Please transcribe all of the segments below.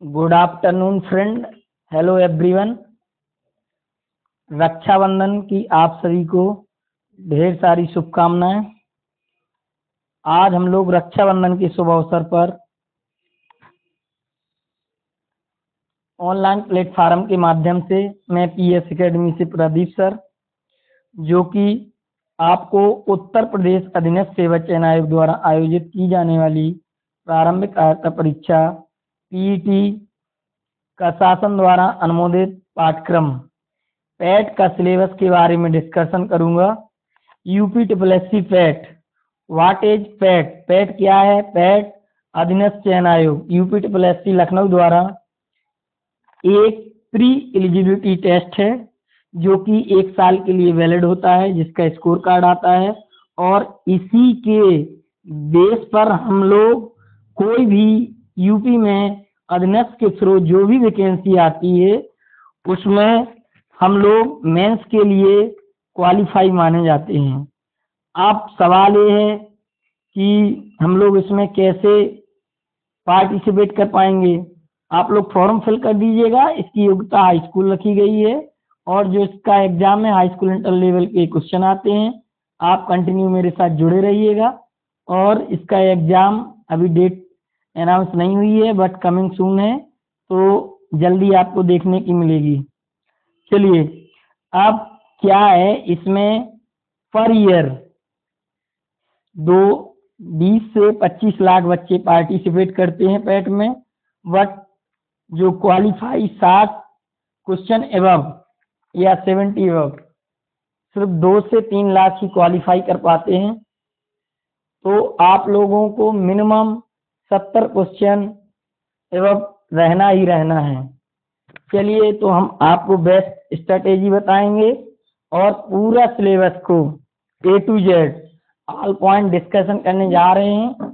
Good afternoon friend, hello everyone. Raksha Bandhan की आप सभी को ढेर सारी शुभकामनाएं। आज हम लोग रक्षाबंधन के शुभ अवसर पर ऑनलाइन प्लेटफार्म के माध्यम से मैं पीएस एकेडमी से प्रदीप सर, जो कि आपको उत्तर प्रदेश अधीनस्थ सेवा चयन आयोग द्वारा आयोजित की जाने वाली प्रारंभिक अर्हता परीक्षा पीईटी का शासन द्वारा अनुमोदित पाठ्यक्रम पैट का सिलेबस के बारे में डिस्कशन करूंगा। UP triple SC PAT, what is PAT? PAT क्या है? पैट अधीनस्थ चयन आयोग यूपी ट्रिपल एससी लखनऊ द्वारा एक प्री एलिजिबिलिटी टेस्ट है, जो कि 1 साल के लिए वैलिड होता है, जिसका स्कोर कार्ड आता है और इसी के बेस पर हम लोग कोई भी यूपी में अधीनस्थ के थ्रू जो भी वैकेंसी आती है उसमें हम लोग मेंस के लिए क्वालिफाई माने जाते हैं। अब सवाल ये है कि हम लोग इसमें कैसे पार्टिसिपेट कर पाएंगे। आप लोग फॉर्म फिल कर दीजिएगा। इसकी योग्यता हाई स्कूल रखी गई है और जो इसका एग्जाम है हाई स्कूल इंटर लेवल के क्वेश्चन आते हैं। आप कंटिन्यू मेरे साथ जुड़े रहिएगा और इसका एग्जाम अभी डेट अनाउंस नहीं हुई है, बट कमिंग सून है, तो जल्दी आपको देखने की मिलेगी। चलिए, अब क्या है इसमें, पर ईयर 20 से 25 लाख बच्चे पार्टिसिपेट करते हैं पैट में, बट जो क्वालिफाई 60 क्वेश्चन एबव या 70 एबव सिर्फ 2 से 3 लाख ही क्वालिफाई कर पाते हैं। तो आप लोगों को मिनिमम 70 क्वेश्चन एवं रहना ही रहना है। चलिए, तो हम आपको बेस्ट स्ट्रेटेजी बताएंगे और पूरा सिलेबस को A to Z all point discussion करने जा रहे हैं।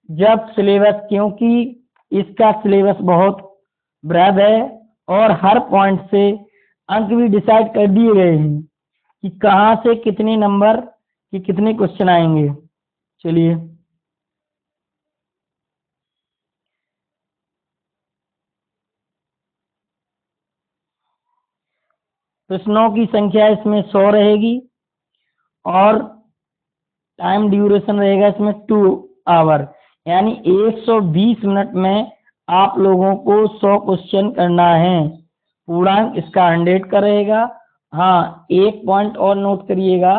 जब सिलेबस, क्योंकि इसका सिलेबस बहुत ब्रॉड है और हर पॉइंट से अंक भी डिसाइड कर दिए गए हैं कि कहाँ से कितने नंबर की कितने क्वेश्चन आएंगे। चलिए, प्रश्नों की संख्या इसमें 100 रहेगी और टाइम ड्यूरेशन रहेगा इसमें 2 आवर, यानी 120 मिनट में आप लोगों को 100 क्वेश्चन करना है। पूर्णांक इसका 100 का रहेगा। हाँ, एक पॉइंट और नोट करिएगा,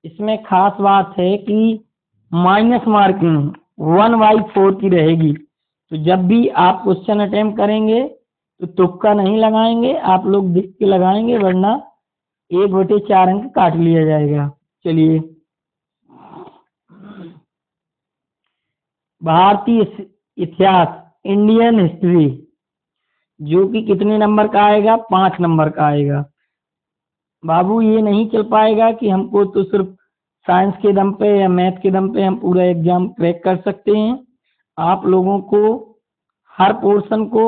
इसमें खास बात है कि माइनस मार्किंग 1/4 की रहेगी। तो जब भी आप क्वेश्चन अटेम्प्ट करेंगे तो तुक्का नहीं लगाएंगे, आप लोग देख के लगाएंगे, वरना 1/4 अंक काट लिया जाएगा। चलिए, भारतीय इतिहास, इंडियन हिस्ट्री, जो कि कितने नंबर का आएगा? 5 नंबर का आएगा। बाबू, ये नहीं चल पाएगा कि हमको तो सिर्फ साइंस के दम पे या मैथ के दम पे हम पूरा एग्जाम क्रैक कर सकते हैं। आप लोगों को हर पोर्शन को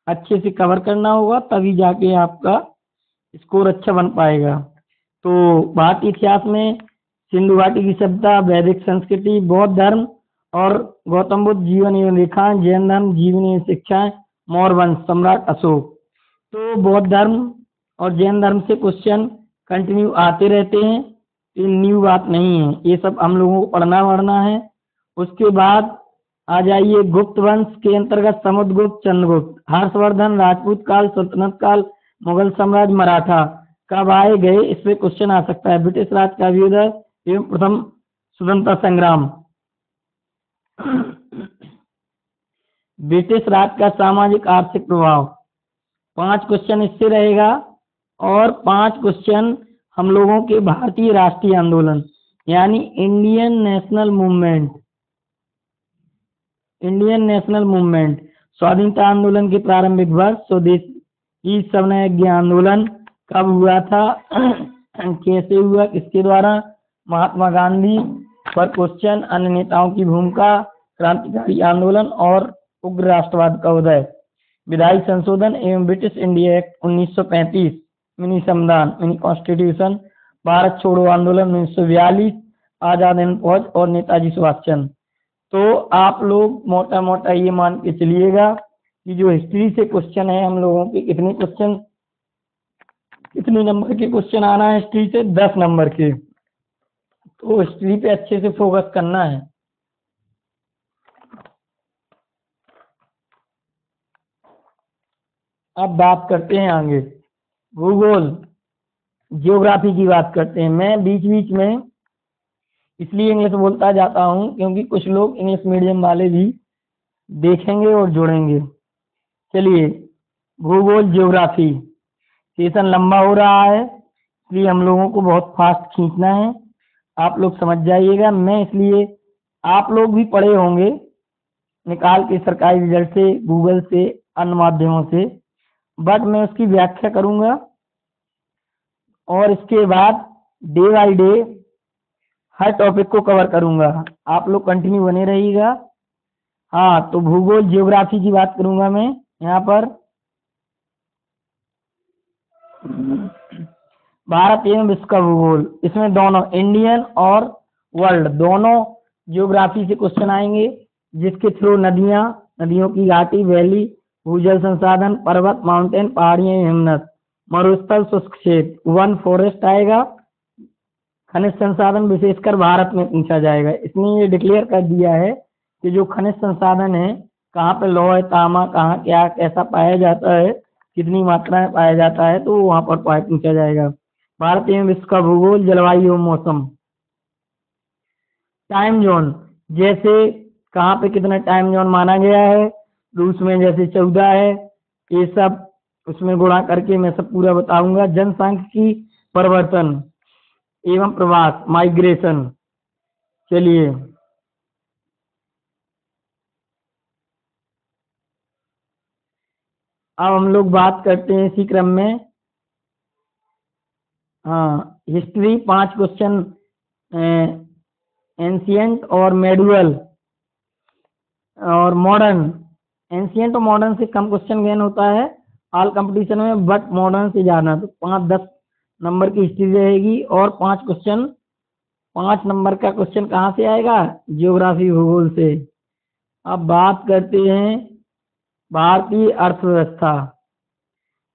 अच्छे से कवर करना होगा, तभी जाके आपका स्कोर अच्छा बन पाएगा। तो भारतीय इतिहास में सिंधु घाटी की सभ्यता, वैदिक संस्कृति, बौद्ध धर्म और गौतम बुद्ध जीवन एवं रेखाएं, जैन धर्म, जीवन एवं शिक्षाएं, मौर्य वंश, सम्राट अशोक। तो बौद्ध धर्म और जैन धर्म से क्वेश्चन कंटिन्यू आते रहते हैं, ये न्यू बात नहीं है, ये सब हम लोगों को पढ़ना है। उसके बाद आ जाइए गुप्त वंश के अंतर्गत समुद्रगुप्त, चंद्रगुप्त, हर्षवर्धन, राजपूत काल, सल्तनत काल, मुगल साम्राज्य, मराठा कब आए गए, इस पे क्वेश्चन आ सकता है। ब्रिटिश राज का अभ्युदय एवं प्रथम स्वतंत्रता संग्राम, ब्रिटिश राज का सामाजिक आर्थिक प्रभाव, 5 क्वेश्चन इससे रहेगा। और 5 क्वेश्चन हम लोगों के भारतीय राष्ट्रीय आंदोलन, यानी इंडियन नेशनल मूवमेंट, स्वाधीनता आंदोलन के प्रारंभिक वर्ष, स्वदेशी समन्वय आंदोलन कब हुआ था, कैसे हुआ, किसके द्वारा, महात्मा गांधी पर क्वेश्चन, अन्य नेताओं की भूमिका, क्रांतिकारी आंदोलन और उग्र राष्ट्रवाद का उदय, विधायी संशोधन एवं ब्रिटिश इंडिया एक्ट 1935, मिनी संविधान, मिनी कॉन्स्टिट्यूशन, भारत छोड़ो आंदोलन 1942, आजाद हिंद फौज और नेताजी सुभाष चंद्र। तो आप लोग मोटा मोटा ये मान के चलिएगा कि जो हिस्ट्री से क्वेश्चन है हम लोगों के कितने नंबर के क्वेश्चन आना है हिस्ट्री से, 10 नंबर के। तो हिस्ट्री पे अच्छे से फोकस करना है। अब बात करते हैं आगे भूगोल जियोग्राफी की बात करते हैं। मैं बीच बीच में इसलिए इंग्लिश बोलता जाता हूँ क्योंकि कुछ लोग इंग्लिश मीडियम वाले भी देखेंगे और जुड़ेंगे। चलिए, भूगोल जियोग्राफी सेशन लंबा हो रहा है, इसलिए हम लोगों को बहुत फास्ट खींचना है। आप लोग समझ जाइएगा। मैं इसलिए, आप लोग भी पढ़े होंगे निकाल के सरकारी रिजल्ट से, गूगल से, अन्य माध्यमों से, बट मैं उसकी व्याख्या करूंगा और इसके बाद day by day her topic को कवर करूंगा। आप लोग कंटिन्यू बने रहिएगा। हाँ, तो भूगोल जियोग्राफी की बात करूंगा मैं यहाँ पर। भारत एवं विश्व का भूगोल, इसमें दोनों इंडियन और वर्ल्ड दोनों जियोग्राफी से क्वेश्चन आएंगे, जिसके थ्रू नदियां, नदियों की घाटी, वैली, भूजल संसाधन, पर्वत, माउंटेन, पहाड़ियां, हिमनद, मरुस्थल, शुष्क क्षेत्र, वन, फॉरेस्ट आएगा, खनिज संसाधन विशेषकर भारत में पूछा जाएगा। इसने ये डिक्लेयर कर दिया है कि जो खनिज संसाधन है, कहाँ पे लौह तांबा, कहाँ क्या कैसा पाया जाता है, कितनी मात्रा में पाया जाता है, तो वहां पर पूछा जाएगा। भारत एवं विश्व का भूगोल, जलवायु एवं मौसम, टाइम जोन, जैसे कहाँ पे कितना टाइम जोन माना गया है, रूस में जैसे 14 है, ये सब उसमें गुणा करके मैं सब पूरा बताऊंगा। जनसांख्यिकी, परिवर्तन एवं प्रवास, माइग्रेशन। चलिए, अब हम लोग बात करते हैं इसी क्रम में। हाँ, हिस्ट्री 5 क्वेश्चन, एंशियंट और मेडुअल और मॉडर्न। एंशियंट और मॉडर्न से कम क्वेश्चन गेन होता है ऑल कंपटीशन में, बट मॉडर्न से ज्यादा। तो 5-10 नंबर की हिस्ट्री रहेगी और 5 नंबर का क्वेश्चन कहाँ से आएगा, जियोग्राफी भूगोल से। अब बात करते हैं भारतीय अर्थव्यवस्था।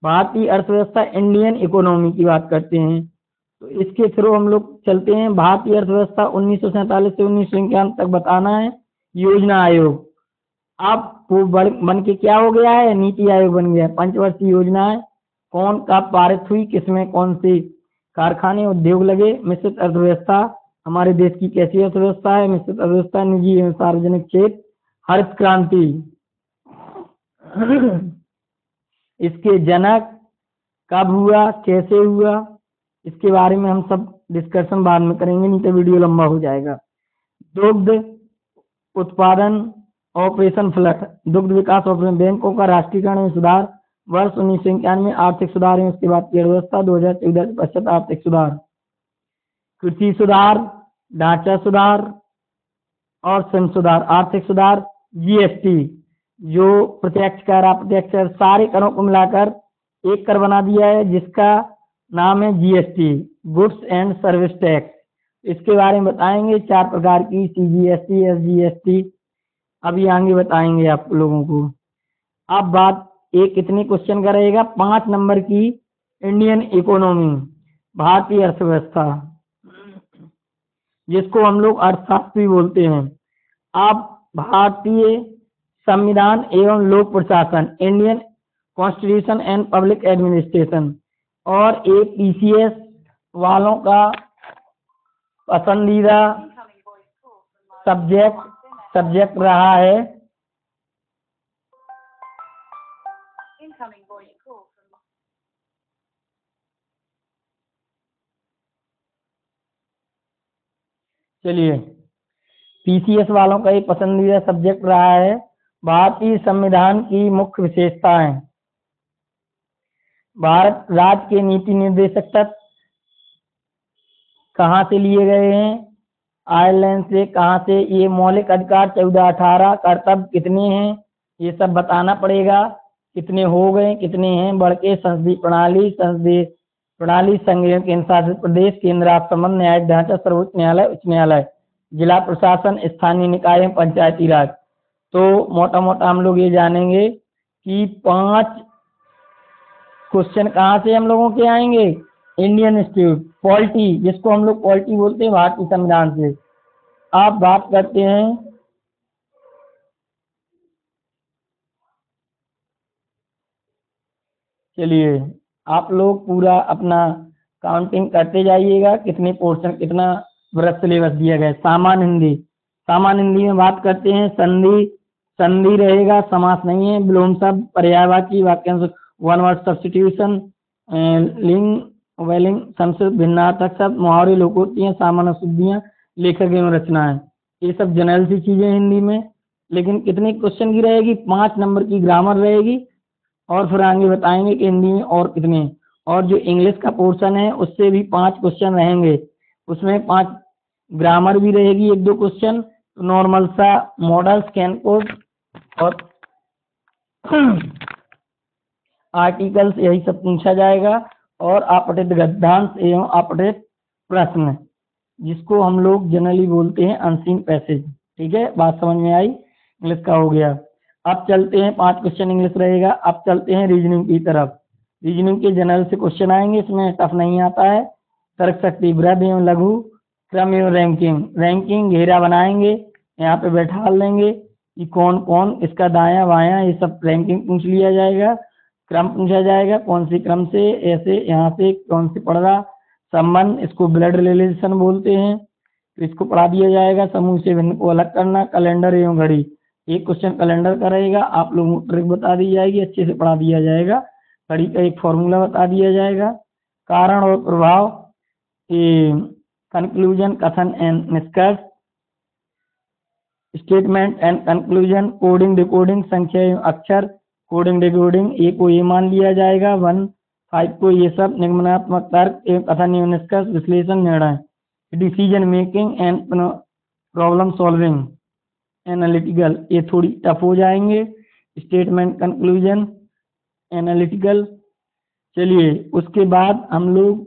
भारतीय अर्थव्यवस्था, इंडियन इकोनॉमी की बात करते हैं। तो इसके थ्रू हम लोग चलते हैं। भारतीय अर्थव्यवस्था 1947 से 1991 तक बताना है। योजना आयोग, अब वो बन के क्या हो गया है, नीति आयोग बन गया है। पंचवर्षीय योजना है, कौन कब पारित हुई, किसमें कौन से कारखाने उद्योग लगे। मिश्रित अर्थव्यवस्था, हमारे देश की कैसी अर्थव्यवस्था है, मिश्रित अर्थव्यवस्था, निजी एवं सार्वजनिक क्षेत्र, हरित क्रांति, इसके जनक, कब हुआ, कैसे हुआ, इसके बारे में हम सब डिस्कशन बाद में करेंगे, नहीं तो वीडियो लंबा हो जाएगा। दुग्ध उत्पादन, ऑपरेशन फ्लड, दुग्ध विकास ऑपरेशन, बैंकों का राष्ट्रीयकरण में सुधार, वर्ष 1991 आर्थिक सुधार है, उसके बाद की अर्थव्यवस्था 2014 के पश्चात आर्थिक सुधार, कृषि सुधार, ढांचा सुधार और श्रम सुधार, आर्थिक सुधार, जीएसटी, जो प्रत्यक्ष कर, अप्रत्यक्ष कर, सारे करों को मिलाकर एक कर बना दिया है, जिसका नाम है GST, goods and service tax. इसके बारे में बताएंगे 4 प्रकार की, सीजीएसटी, एसजीएसटी, अभी आगे बताएंगे आप लोगों को। अब बात एक कितने क्वेश्चन का रहेगा, 5 नंबर की, इंडियन इकोनॉमी, भारतीय अर्थव्यवस्था, जिसको हम लोग अर्थशास्त्री बोलते हैं। अब भारतीय संविधान एवं लोक प्रशासन, Indian constitution and public administration, और एक पीसीएस वालों का पसंदीदा सब्जेक्ट रहा है चलिए, पीसीएस वालों का एक पसंदीदा सब्जेक्ट रहा है भारतीय संविधान की मुख्य विशेषताएं। भारत राज्य के नीति निर्देशक तत्व कहाँ से लिए गए हैं, आयरलैंड से। कहाँ से, ये मौलिक अधिकार 14-18, कर्तव्य कितने हैं, ये सब बताना पड़ेगा, कितने हो गए, कितने हैं। बढ़ के संसदीय प्रणाली, संघीय केंद्र शासित प्रदेश, केंद्र राज्य संबंध, न्यायिक ढांचा, सर्वोच्च न्यायालय, उच्च न्यायालय, जिला प्रशासन, स्थानीय निकाय, पंचायती राज। तो मोटा मोटा हम लोग ये जानेंगे कि 5 क्वेश्चन कहाँ से हम लोगों के आएंगे, इंडियन इंस्टीट्यूट पॉलिटी, जिसको हम लोग पॉलिटी बोलते हैं, भारतीय संविधान से। आप बात करते हैं चलिए आप लोग पूरा अपना काउंटिंग करते जाइएगा, कितने पोर्शन कितना वर्ष सिलेबस दिया गया है। सामान्य हिंदी, सामान्य हिंदी में बात करते हैं संधि, संधि रहेगा, समास नहीं है, विलोम शब्द, पर्यायवाची, वाक्यांश, वन वर्ड सब्स्टिट्यूशन, लिंग वेलिंग, संस्कृत भिन्नार्थक शब्द, मुहावरे, लोकोक्तियां, सामान्य शुद्धियां, लेखक एवं रचनाएं, ये सब जनरल सी चीजें हिंदी में। लेकिन कितने क्वेश्चन की रहेगी, 5 नंबर की ग्रामर रहेगी, और फिर आगे बताएंगे कि हिंदी में और कितने। और जो इंग्लिश का पोर्शन है उससे भी 5 क्वेश्चन रहेंगे, उसमें 5 ग्रामर भी रहेगी, 1-2 क्वेश्चन, नॉर्मल सा, मॉडल्स, कैन कोड और आर्टिकल्स, यही सब पूछा जाएगा। और अपठित गद्यांश एवं अपठित प्रश्न, जिसको हम लोग जनरली बोलते हैं अनसीन पैसेज। ठीक है, बात समझ में आई, इंग्लिश का हो गया। अब चलते हैं, 5 क्वेश्चन इंग्लिश रहेगा। अब चलते हैं रीजनिंग की तरफ। रीजनिंग के जनरल से क्वेश्चन आएंगे, इसमें टफ नहीं आता है। तर्क शक्ति, वृहद एवं लघु, क्रम एवं रैंकिंग, रैंकिंग घेरा बनाएंगे, यहाँ पे बैठा लेंगे कि कौन कौन इसका दायां बायां, ये सब रैंकिंग पूछ लिया जाएगा। क्रम पूछा जाएगा, कौन सी क्रम से, ऐसे यहाँ से कौन सी पढ़ रहा, संबंध, इसको ब्लड रिलेशन बोलते हैं, तो इसको पढ़ा दिया जाएगा। समूह से भिन्न को अलग करना, कैलेंडर एवं घड़ी, एक क्वेश्चन कैलेंडर का रहेगा, आप लोगों को ट्रिक बता दी जाएगी, अच्छे से पढ़ा दिया जाएगा। घड़ी का एक फॉर्मूला बता दिया जाएगा। कारण और प्रभाव, कंक्लूजन, कथन एंड निष्कर्ष, statement and conclusion, coding decoding, संख्या एवं अक्षर, कोडिंग डिकोडिंग, ए को ये मान लिया जाएगा, 1, 5 को ये सब, निगमनात्मक तर्क एवं कथन एवं निष्कर्ष, विश्लेषण, निर्णय, decision making and problem solving, analytical, ये थोड़ी टफ हो जाएंगे। Statement, conclusion, analytical. चलिए उसके बाद हम लोग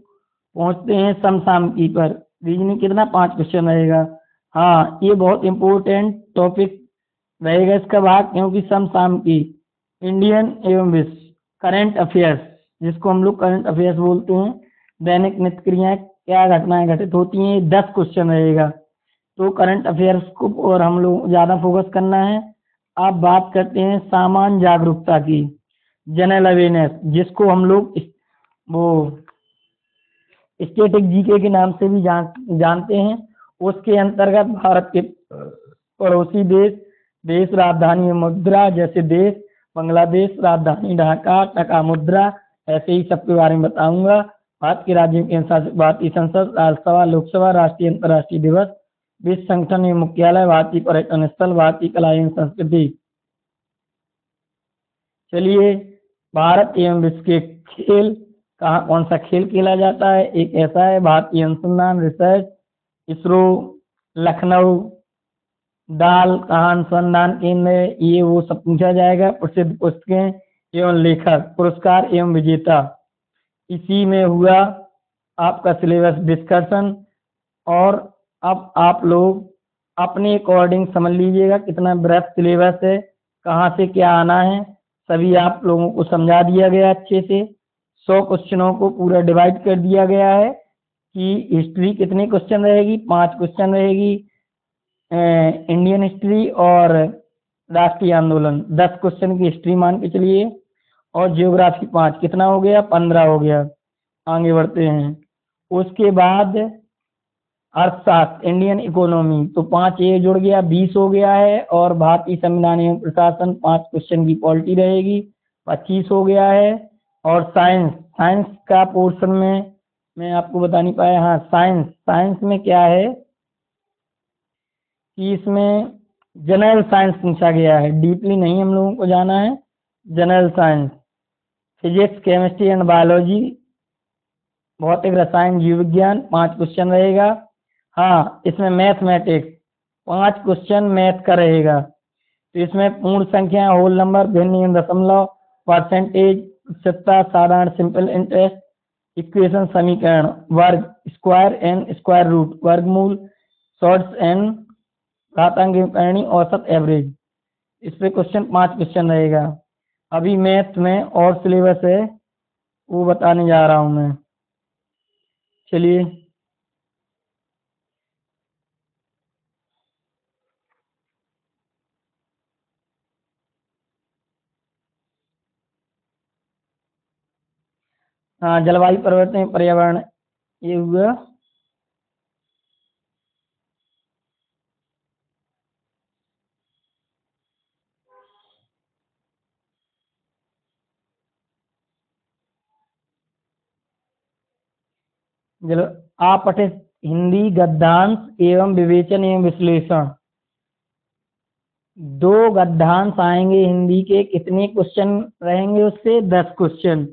पहुंचते हैं समसामयिकी पर। रीजनिंग कितना, 5 क्वेश्चन रहेगा। हाँ, ये बहुत इंपॉर्टेंट टॉपिक रहेगा इसका भाग, क्योंकि समसामयिकी, इंडियन एवं विश्व, करंट अफेयर्स, जिसको हम लोग करंट अफेयर्स बोलते हैं, दैनिक नित्य क्रियाएं, क्या घटनाएं घटित होती हैं, 10 क्वेश्चन रहेगा। तो करंट अफेयर्स को और हम लोग ज़्यादा फोकस करना है। आप बात करते हैं सामान्य जागरूकता की, जनरल अवेयरनेस, जिसको हम लोग वो स्टैटिक जीके के नाम से भी जानते हैं। उसके अंतर्गत भारत के पड़ोसी देश, राजधानी मुद्रा, जैसे देश बांग्लादेश, राजधानी ढाका, टका मुद्रा, ऐसे ही सबके बारे में बताऊंगा। भारत के राज्यों के अनुसार भारतीय संसद, राज्यसभा, लोकसभा, राष्ट्रीय अंतर्राष्ट्रीय दिवस, विश्व संगठन एवं मुख्यालय, भारतीय पर्यटन स्थल, भारतीय कला एवं संस्कृति। चलिए, भारत एवं विश्व के खेल, कहाँ कौन सा खेल खेला जाता है, एक ऐसा है भारतीय अनुसंधान रिसर्च, इसरो, लखनऊ, दाल कहाँ अनुसंधान केंद्र है, ये वो सब पूछा जाएगा। प्रसिद्ध पुस्तकें एवं लेखक, पुरस्कार एवं विजेता, इसी में हुआ आपका सिलेबस डिस्कशन। और अब आप लोग अपने अकॉर्डिंग समझ लीजिएगा कितना ब्रेथ सिलेबस है, कहाँ से क्या आना है, सभी आप लोगों को समझा दिया गया अच्छे से। 100 क्वेश्चनों को पूरा डिवाइड कर दिया गया है कि हिस्ट्री कितने क्वेश्चन रहेगी, 5 क्वेश्चन रहेगी, इंडियन हिस्ट्री और राष्ट्रीय आंदोलन 10 क्वेश्चन की हिस्ट्री मान के चलिए, और जियोग्राफी 5, कितना हो गया, 15 हो गया। आगे बढ़ते हैं, उसके बाद अर्थशास्त्र, इंडियन इकोनॉमी, तो 5 ये जुड़ गया, 20 हो गया है। और भारतीय संविधान एवं प्रशासन, 5 क्वेश्चन की पॉलिटी रहेगी, 25 हो गया है। और साइंस, साइंस का पोर्शन में मैं आपको बता नहीं पाया। हाँ, साइंस में क्या है कि इसमें जनरल साइंस पूछा गया है, डीपली नहीं हम लोगों को जाना है। General science, physics, chemistry and biology, भौतिक रसायन, जीव विज्ञान, 5 क्वेश्चन रहेगा। हाँ, इसमें मैथमेटिक्स 5 क्वेश्चन मैथ का रहेगा। तो इसमें पूर्ण संख्या, होल नंबर, भिन्न, दशमलव, परसेंटेज, प्रतिशतता, साधारण, सिंपल इंटरेस्ट, इक्वेशन, समीकरण, वर्ग, स्क्वायर एंड स्क्वायर रूट, वर्गमूल, शॉर्ट्स एंड घातांक, औसत, एवरेज, इस पे क्वेश्चन 5 क्वेश्चन रहेगा। अभी मैथ में और सिलेबस है, वो बताने जा रहा हूँ मैं। चलिए, हाँ, जलवायु परिवर्तन, पर्यावरण, ये हुआ। जल आप पढ़े हिंदी गद्यांश एवं विवेचन एवं विश्लेषण। दो गद्यांश आएंगे हिंदी के, कितने क्वेश्चन रहेंगे उससे? 10 क्वेश्चन।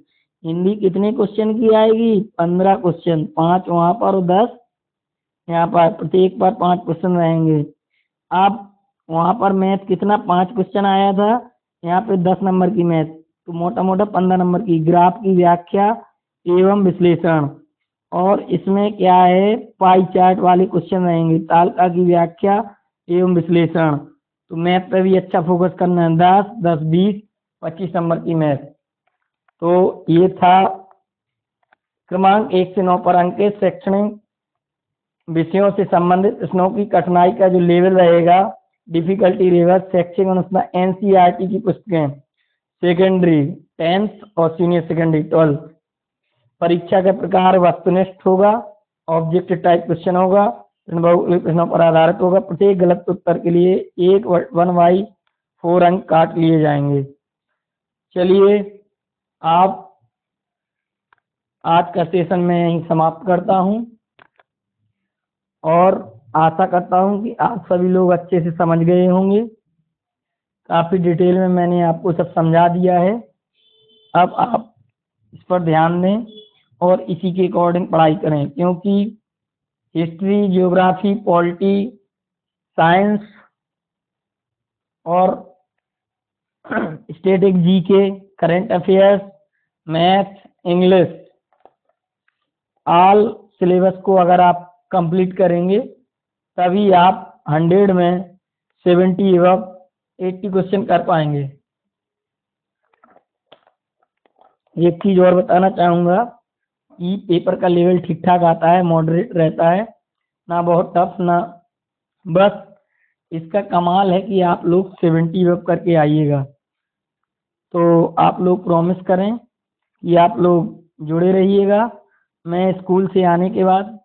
हिंदी कितने क्वेश्चन की आएगी? 15 क्वेश्चन, 5 वहां पर और 10 यहाँ पर, प्रत्येक पर 5 क्वेश्चन रहेंगे। अब वहां पर मैथ कितना, 5 क्वेश्चन आया था, यहाँ पे 10 नंबर की मैथ, तो मोटा मोटा 15 नंबर की ग्राफ की व्याख्या एवं विश्लेषण। और इसमें क्या है, पाई चार्ट वाले क्वेश्चन रहेंगे, तालिका की व्याख्या एवं विश्लेषण। तो मैथ पे भी अच्छा फोकस करना है। 10 10 20 25 नंबर की मैथ। तो ये था क्रमांक 1 से 9 पर अंक के शैक्षणिक विषयों से संबंधित प्रश्नों की कठिनाई का जो लेवल रहेगा, डिफिकल्टी लेवल, शैक्षिक अनुसार एनसीईआरटी की पुस्तकें, सेकेंडरी 10th और सीनियर सेकेंडरी 12th। परीक्षा के प्रकार वस्तुनिष्ठ होगा, ऑब्जेक्टिव टाइप क्वेश्चन होगा, बहुविकल्पी प्रश्नों पर आधारित होगा। प्रत्येक गलत उत्तर के लिए 1/4 अंक काट लिए जाएंगे। चलिए, आप आज का सेशन मैं यहीं समाप्त करता हूं और आशा करता हूं कि आप सभी लोग अच्छे से समझ गए होंगे। काफी डिटेल में मैंने आपको सब समझा दिया है। अब आप इस पर ध्यान दें और इसी के अकॉर्डिंग पढ़ाई करें, क्योंकि हिस्ट्री, ज्योग्राफी, पॉलिटी, साइंस और static, GK, current affairs, math, English, all syllabus को अगर आप कंप्लीट करेंगे तभी आप 100 में 70 एवं 80 क्वेश्चन कर पाएंगे। एक चीज और बताना चाहूंगा कि पेपर का लेवल ठीक ठाक आता है, मॉडरेट रहता है, ना बहुत टफ ना, बस इसका कमाल है कि आप लोग 70 वेब करके आइएगा। तो आप लोग प्रॉमिस करें कि आप लोग जुड़े रहिएगा। मैं स्कूल से आने के बाद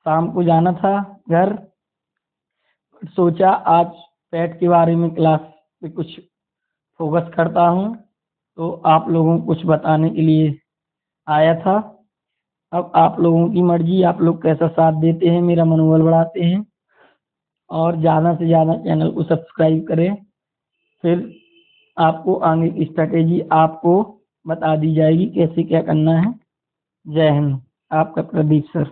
शाम को जाना था घर, सोचा आज पेट के बारे में क्लास पे कुछ फोकस करता हूँ, तो आप लोगों को कुछ बताने के लिए आया था। अब आप लोगों की मर्जी, आप लोग कैसा साथ देते हैं, मेरा मनोबल बढ़ाते हैं। और ज़्यादा से ज़्यादा चैनल को सब्सक्राइब करें, फिर आपको आगे की स्ट्रैटेजी आपको बता दी जाएगी कैसे क्या करना है। जय हिंद, आपका प्रदीप सर।